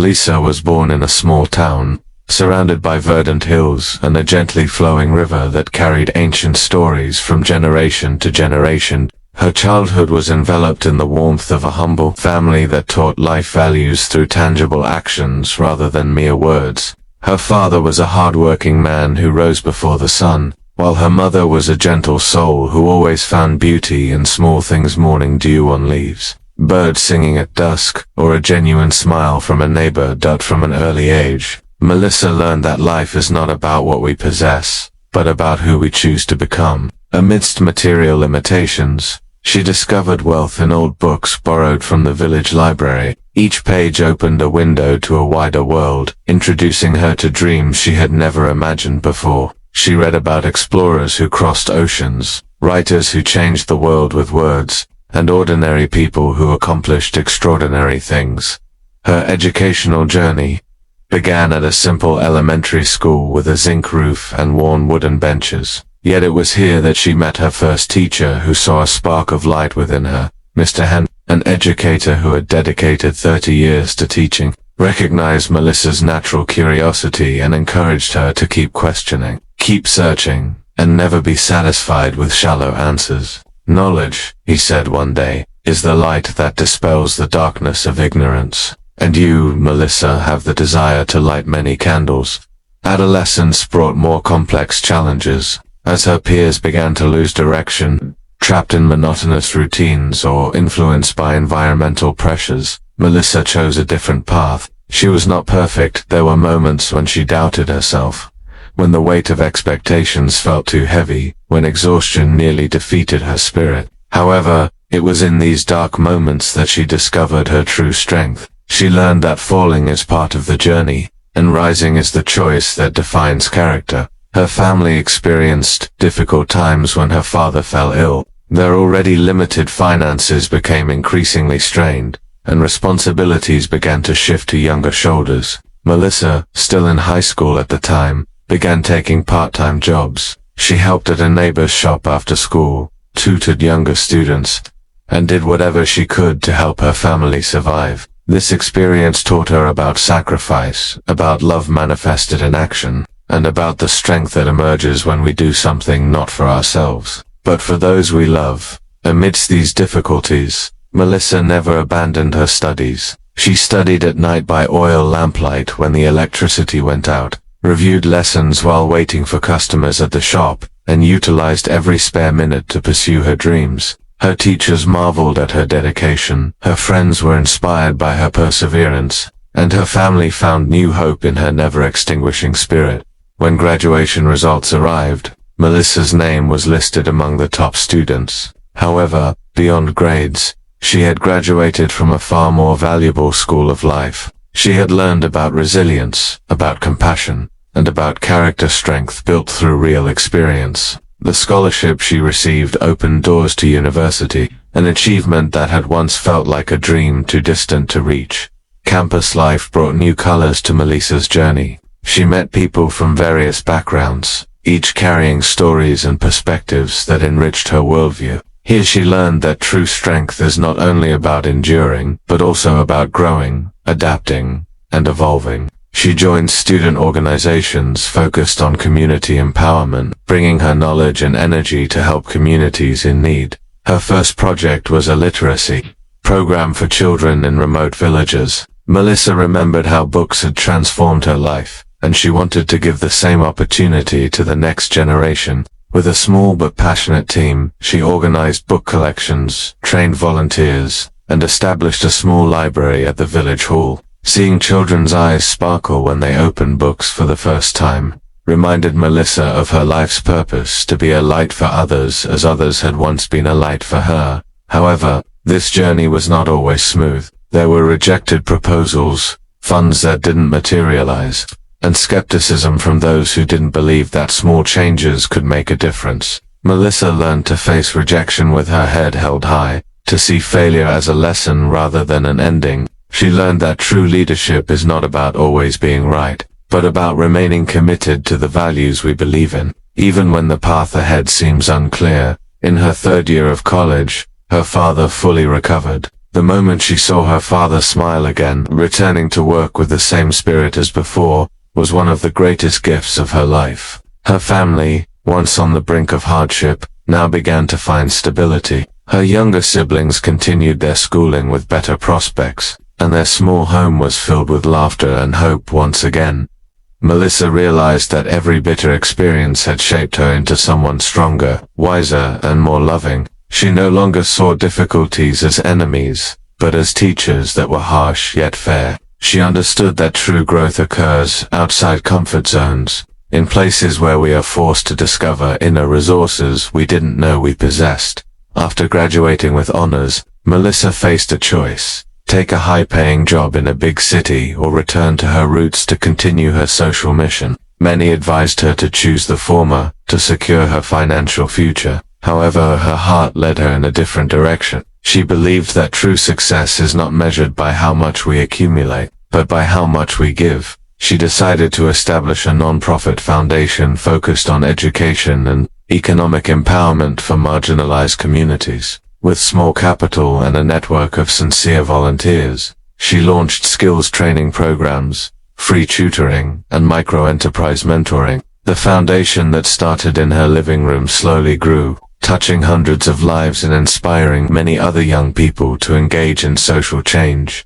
Melisa was born in a small town, surrounded by verdant hills and a gently flowing river that carried ancient stories from generation to generation. Her childhood was enveloped in the warmth of a humble family that taught life values through tangible actions rather than mere words. Her father was a hard-working man who rose before the sun, while her mother was a gentle soul who always found beauty in small things: morning dew on leaves, birds singing at dusk, or a genuine smile from a neighbor. From an early age, Melisa learned that life is not about what we possess, but about who we choose to become. Amidst material limitations, she discovered wealth in old books borrowed from the village library. Each page opened a window to a wider world, introducing her to dreams she had never imagined before. She read about explorers who crossed oceans, writers who changed the world with words, and ordinary people who accomplished extraordinary things. Her educational journey began at a simple elementary school with a zinc roof and worn wooden benches. Yet it was here that she met her first teacher, who saw a spark of light within her. Mr. Hen, an educator who had dedicated 30 years to teaching, recognized Melisa's natural curiosity and encouraged her to keep questioning, keep searching, and never be satisfied with shallow answers. "Knowledge," he said one day, "is the light that dispels the darkness of ignorance. And you, Melisa, have the desire to light many candles." Adolescence brought more complex challenges. As her peers began to lose direction, trapped in monotonous routines or influenced by environmental pressures, Melisa chose a different path. She was not perfect. There were moments when she doubted herself, when the weight of expectations felt too heavy, when exhaustion nearly defeated her spirit. However, it was in these dark moments that she discovered her true strength. She learned that falling is part of the journey, and rising is the choice that defines character. Her family experienced difficult times when her father fell ill. Their already limited finances became increasingly strained, and responsibilities began to shift to younger shoulders. Melisa, still in high school at the time, began taking part-time jobs. She helped at a neighbor's shop after school, tutored younger students, and did whatever she could to help her family survive. This experience taught her about sacrifice, about love manifested in action, and about the strength that emerges when we do something not for ourselves, but for those we love. Amidst these difficulties, Melisa never abandoned her studies. She studied at night by oil lamplight when the electricity went out, reviewed lessons while waiting for customers at the shop, and utilized every spare minute to pursue her dreams. Her teachers marveled at her dedication, her friends were inspired by her perseverance, and her family found new hope in her never-extinguishing spirit. When graduation results arrived, Melisa's name was listed among the top students. However, beyond grades, she had graduated from a far more valuable school of life. She had learned about resilience, about compassion, and about character strength built through real experience. The scholarship she received opened doors to university, an achievement that had once felt like a dream too distant to reach. Campus life brought new colors to Melisa's journey. She met people from various backgrounds, each carrying stories and perspectives that enriched her worldview. Here she learned that true strength is not only about enduring, but also about growing, adapting, and evolving. She joined student organizations focused on community empowerment, bringing her knowledge and energy to help communities in need. Her first project was a literacy program for children in remote villages. Melisa remembered how books had transformed her life, and she wanted to give the same opportunity to the next generation. With a small but passionate team, she organized book collections, trained volunteers, and established a small library at the village hall. Seeing children's eyes sparkle when they opened books for the first time reminded Melisa of her life's purpose: to be a light for others as others had once been a light for her. However, this journey was not always smooth. There were rejected proposals, funds that didn't materialize, and skepticism from those who didn't believe that small changes could make a difference. Melisa learned to face rejection with her head held high, to see failure as a lesson rather than an ending. She learned that true leadership is not about always being right, but about remaining committed to the values we believe in, even when the path ahead seems unclear. In her third year of college, her father fully recovered. The moment she saw her father smile again, returning to work with the same spirit as before, was one of the greatest gifts of her life. Her family, once on the brink of hardship, now began to find stability. Her younger siblings continued their schooling with better prospects, and their small home was filled with laughter and hope once again. Melisa realized that every bitter experience had shaped her into someone stronger, wiser, and more loving. She no longer saw difficulties as enemies, but as teachers that were harsh yet fair. She understood that true growth occurs outside comfort zones, in places where we are forced to discover inner resources we didn't know we possessed. After graduating with honors, Melisa faced a choice: take a high-paying job in a big city or return to her roots to continue her social mission. Many advised her to choose the former, to secure her financial future. However, her heart led her in a different direction. She believed that true success is not measured by how much we accumulate, but by how much we give. She decided to establish a non-profit foundation focused on education and economic empowerment for marginalized communities. With small capital and a network of sincere volunteers, she launched skills training programs, free tutoring, and micro-enterprise mentoring. The foundation that started in her living room slowly grew, touching hundreds of lives and inspiring many other young people to engage in social change.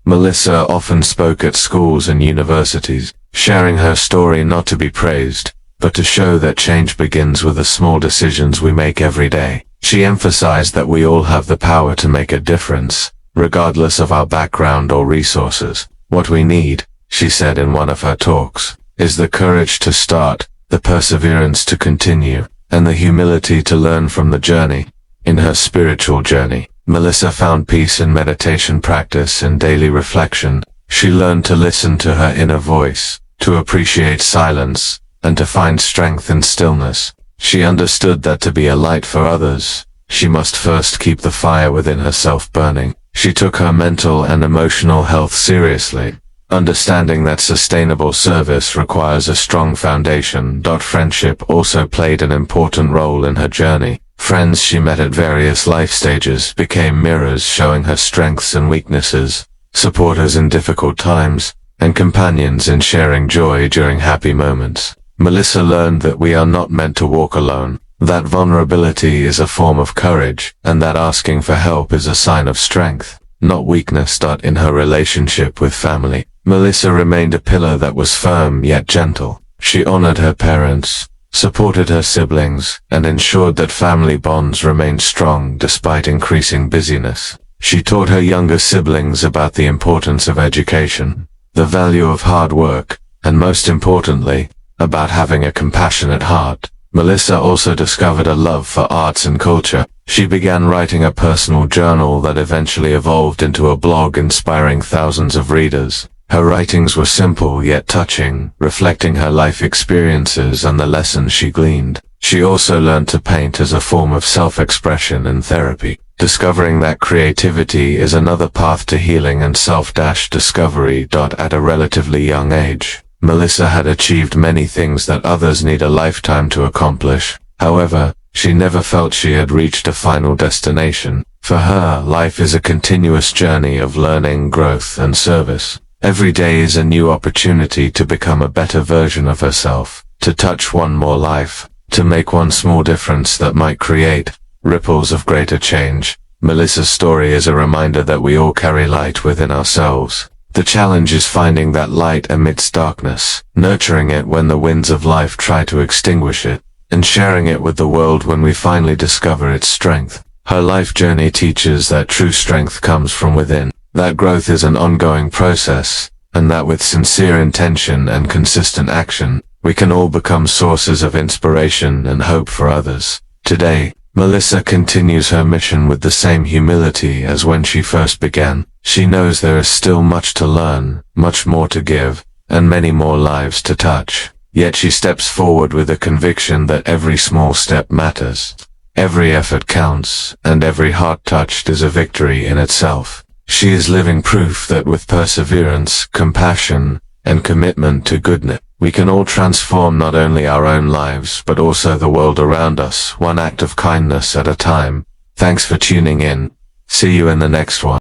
Melisa often spoke at schools and universities, sharing her story not to be praised, but to show that change begins with the small decisions we make every day. She emphasized that we all have the power to make a difference, regardless of our background or resources. What we need, she said in one of her talks, is the courage to start, the perseverance to continue, and the humility to learn from the journey. In her spiritual journey, Melisa found peace in meditation practice and daily reflection. She learned to listen to her inner voice, to appreciate silence, and to find strength in stillness. She understood that to be a light for others, she must first keep the fire within herself burning. She took her mental and emotional health seriously, understanding that sustainable service requires a strong foundation. Friendship also played an important role in her journey. Friends she met at various life stages became mirrors showing her strengths and weaknesses, supporters in difficult times, and companions in sharing joy during happy moments. Melisa learned that we are not meant to walk alone, that vulnerability is a form of courage, and that asking for help is a sign of strength, not weakness. In her relationship with family, Melisa remained a pillar that was firm yet gentle. She honored her parents, supported her siblings, and ensured that family bonds remained strong despite increasing busyness. She taught her younger siblings about the importance of education, the value of hard work, and most importantly, about having a compassionate heart. Melisa also discovered a love for arts and culture. She began writing a personal journal that eventually evolved into a blog inspiring thousands of readers. Her writings were simple yet touching, reflecting her life experiences and the lessons she gleaned. She also learned to paint as a form of self-expression and therapy, discovering that creativity is another path to healing and self-discovery. At a relatively young age, Melisa had achieved many things that others need a lifetime to accomplish. However, she never felt she had reached a final destination. For her, life is a continuous journey of learning, growth, and service. Every day is a new opportunity to become a better version of herself, to touch one more life, to make one small difference that might create ripples of greater change. Melisa's story is a reminder that we all carry light within ourselves. The challenge is finding that light amidst darkness, nurturing it when the winds of life try to extinguish it, and sharing it with the world when we finally discover its strength. Her life journey teaches that true strength comes from within, that growth is an ongoing process, and that with sincere intention and consistent action, we can all become sources of inspiration and hope for others. Today, Melisa continues her mission with the same humility as when she first began. She knows there is still much to learn, much more to give, and many more lives to touch. Yet she steps forward with a conviction that every small step matters. Every effort counts, and every heart touched is a victory in itself. She is living proof that with perseverance, compassion, and commitment to goodness, we can all transform not only our own lives but also the world around us, one act of kindness at a time. Thanks for tuning in. See you in the next one.